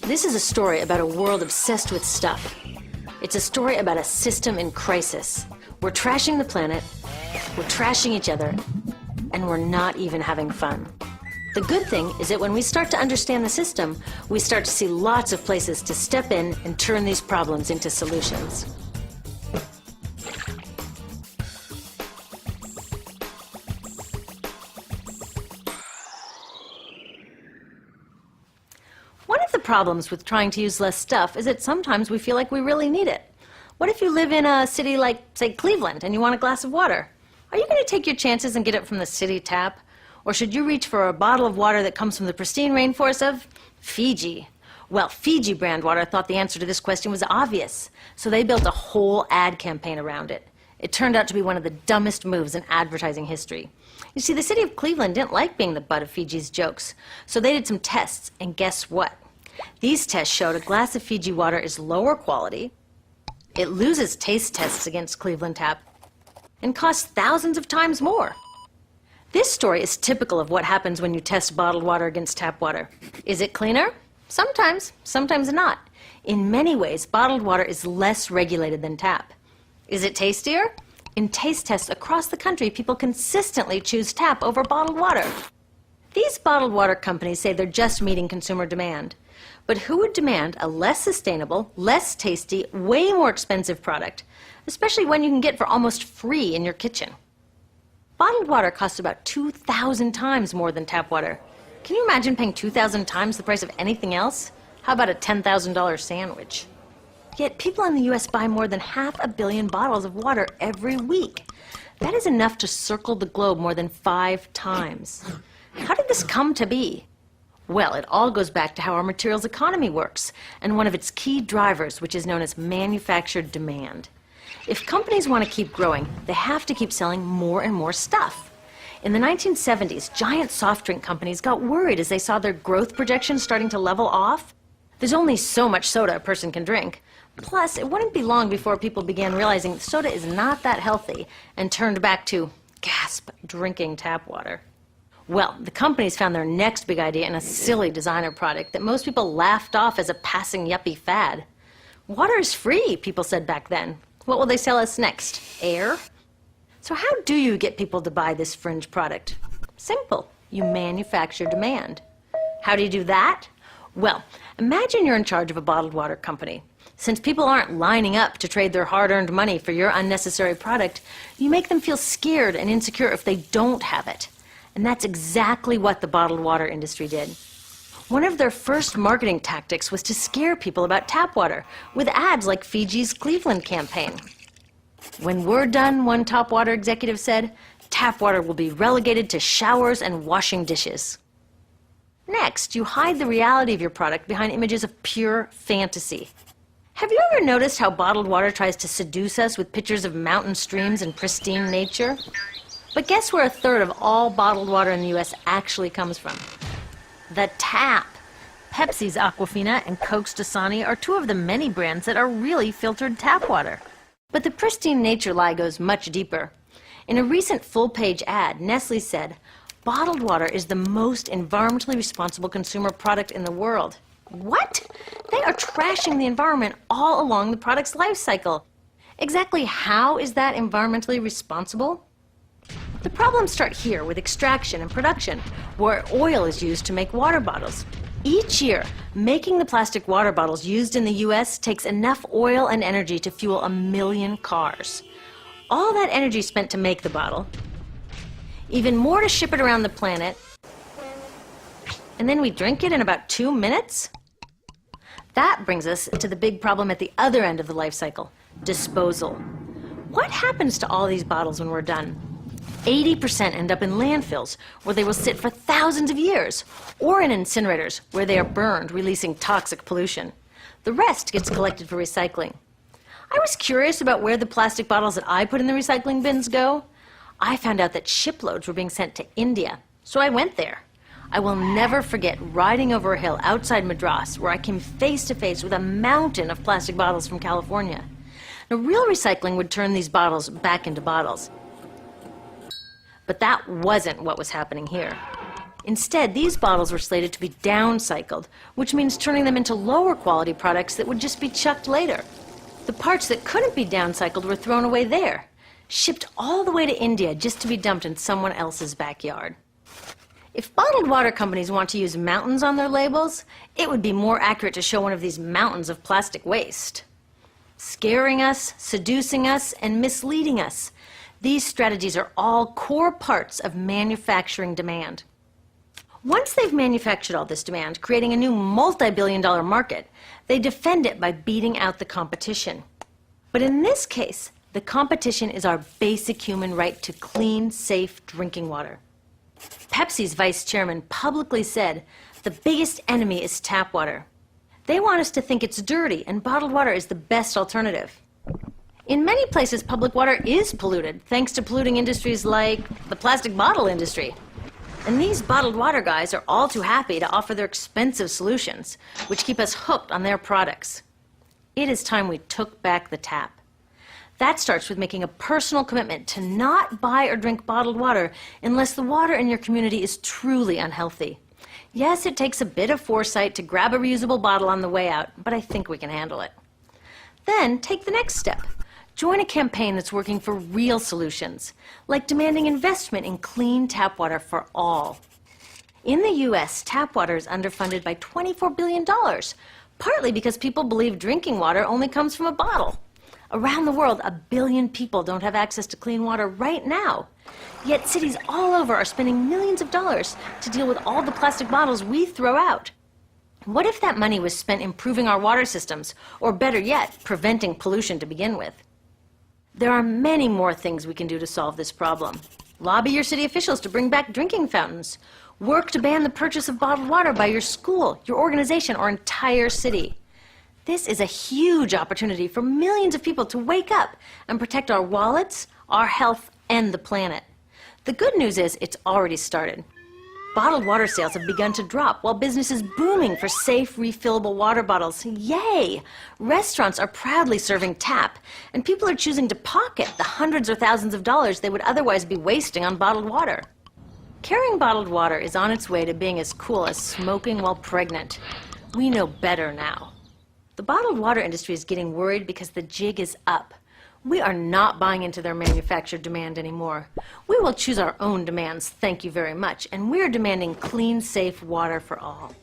This is a story about a world obsessed with stuff. It's a story about a system in crisis. We're trashing the planet, we're trashing each other, and we're not even having fun. The good thing is that when we start to understand the system, we start to see lots of places to step in and turn these problems into solutions. One of the problems with trying to use less stuff is that sometimes we feel like we really need it. What if you live in a city like, say, Cleveland, and you want a glass of water? Are you going to take your chances and get it from the city tap? Or should you reach for a bottle of water that comes from the pristine rainforest of Fiji? Well, Fiji brand water thought the answer to this question was obvious, so they built a whole ad campaign around it. It turned out to be one of the dumbest moves in advertising history. You see, the city of Cleveland didn't like being the butt of Fiji's jokes, so they did some tests, and guess what? These tests showed a glass of Fiji water is lower quality, it loses taste tests against Cleveland Tap, and costs thousands of times more. This story is typical of what happens when you test bottled water against tap water. Is it cleaner? Sometimes, sometimes not. In many ways, bottled water is less regulated than tap. Is it tastier? In taste tests across the country, people consistently choose tap over bottled water. These bottled water companies say they're just meeting consumer demand. But who would demand a less sustainable, less tasty, way more expensive product, especially when you can get for almost free in your kitchen? Bottled water costs about 2,000 times more than tap water. Can you imagine paying 2,000 times the price of anything else? How about a $10,000 sandwich? Yet people in the US buy more than 500 million bottles of water every week. That is enough to circle the globe more than 5 times. How did this come to be? Well, it all goes back to how our materials economy works, and one of its key drivers, which is known as manufactured demand. If companies want to keep growing, they have to keep selling more and more stuff. In the 1970s, giant soft drink companies got worried as they saw their growth projections starting to level off. There's only so much soda a person can drink. Plus, it wouldn't be long before people began realizing that soda is not that healthy and turned back to, gasp, drinking tap water. Well, the companies found their next big idea in a silly designer product that most people laughed off as a passing yuppie fad. Water is free, people said back then. What will they sell us next? Air? So how do you get people to buy this fringe product? Simple. You manufacture demand. How do you do that? Well, imagine you're in charge of a bottled water company. Since people aren't lining up to trade their hard-earned money for your unnecessary product, you make them feel scared and insecure if they don't have it. And that's exactly what the bottled water industry did. One of their first marketing tactics was to scare people about tap water with ads like Fiji's Cleveland campaign. When we're done, one top water executive said, tap water will be relegated to showers and washing dishes. Next, you hide the reality of your product behind images of pure fantasy. Have you ever noticed how bottled water tries to seduce us with pictures of mountain streams and pristine nature? But guess where 1/3 of all bottled water in the US actually comes from? The tap. Pepsi's Aquafina and Coke's Dasani are 2 of the many brands that are really filtered tap water. But the pristine nature lie goes much deeper. In a recent full-page ad, Nestle said, bottled water is the most environmentally responsible consumer product in the world. What? They are trashing the environment all along the product's life cycle. Exactly how is that environmentally responsible? The problems start here with extraction and production, where oil is used to make water bottles. Each year, making the plastic water bottles used in the US takes enough oil and energy to fuel 1 million cars. All that energy spent to make the bottle, even more to ship it around the planet, and then we drink it in about 2 minutes? That brings us to the big problem at the other end of the life cycle, disposal. What happens to all these bottles when we're done? 80% end up in landfills, where they will sit for thousands of years, or in incinerators, where they are burned, releasing toxic pollution. The rest gets collected for recycling. I was curious about where the plastic bottles that I put in the recycling bins go. I found out that shiploads were being sent to India, so I went there. I will never forget riding over a hill outside Madras, where I came face to face with a mountain of plastic bottles from California. Now, real recycling would turn these bottles back into bottles. But that wasn't what was happening here. Instead, these bottles were slated to be downcycled, which means turning them into lower quality products that would just be chucked later. The parts that couldn't be downcycled were thrown away there, shipped all the way to India just to be dumped in someone else's backyard. If bottled water companies want to use mountains on their labels, it would be more accurate to show one of these mountains of plastic waste. Scaring us, seducing us, and misleading us. These strategies are all core parts of manufacturing demand. Once they've manufactured all this demand, creating a new multi-billion-dollar market, they defend it by beating out the competition. But in this case, the competition is our basic human right to clean, safe drinking water. Pepsi's vice chairman publicly said, "The biggest enemy is tap water." They want us to think it's dirty and bottled water is the best alternative. In many places, public water is polluted, thanks to polluting industries like the plastic bottle industry. And these bottled water guys are all too happy to offer their expensive solutions, which keep us hooked on their products. It is time we took back the tap. That starts with making a personal commitment to not buy or drink bottled water unless the water in your community is truly unhealthy. Yes, it takes a bit of foresight to grab a reusable bottle on the way out, but I think we can handle it. Then take the next step. Join a campaign that's working for real solutions, like demanding investment in clean tap water for all. In the US, tap water is underfunded by $24 billion, partly because people believe drinking water only comes from a bottle. Around the world, 1 billion people don't have access to clean water right now. Yet cities all over are spending millions of dollars to deal with all the plastic bottles we throw out. What if that money was spent improving our water systems, or better yet, preventing pollution to begin with? There are many more things we can do to solve this problem. Lobby your city officials to bring back drinking fountains. Work to ban the purchase of bottled water by your school, your organization, or entire city. This is a huge opportunity for millions of people to wake up and protect our wallets, our health, and the planet. The good news is it's already started. Bottled water sales have begun to drop while business is booming for safe, refillable water bottles. Yay! Restaurants are proudly serving tap, and people are choosing to pocket the hundreds or thousands of dollars they would otherwise be wasting on bottled water. Carrying bottled water is on its way to being as cool as smoking while pregnant. We know better now. The bottled water industry is getting worried because the jig is up. We are not buying into their manufactured demand anymore. We will choose our own demands, thank you very much, and we're demanding clean, safe water for all.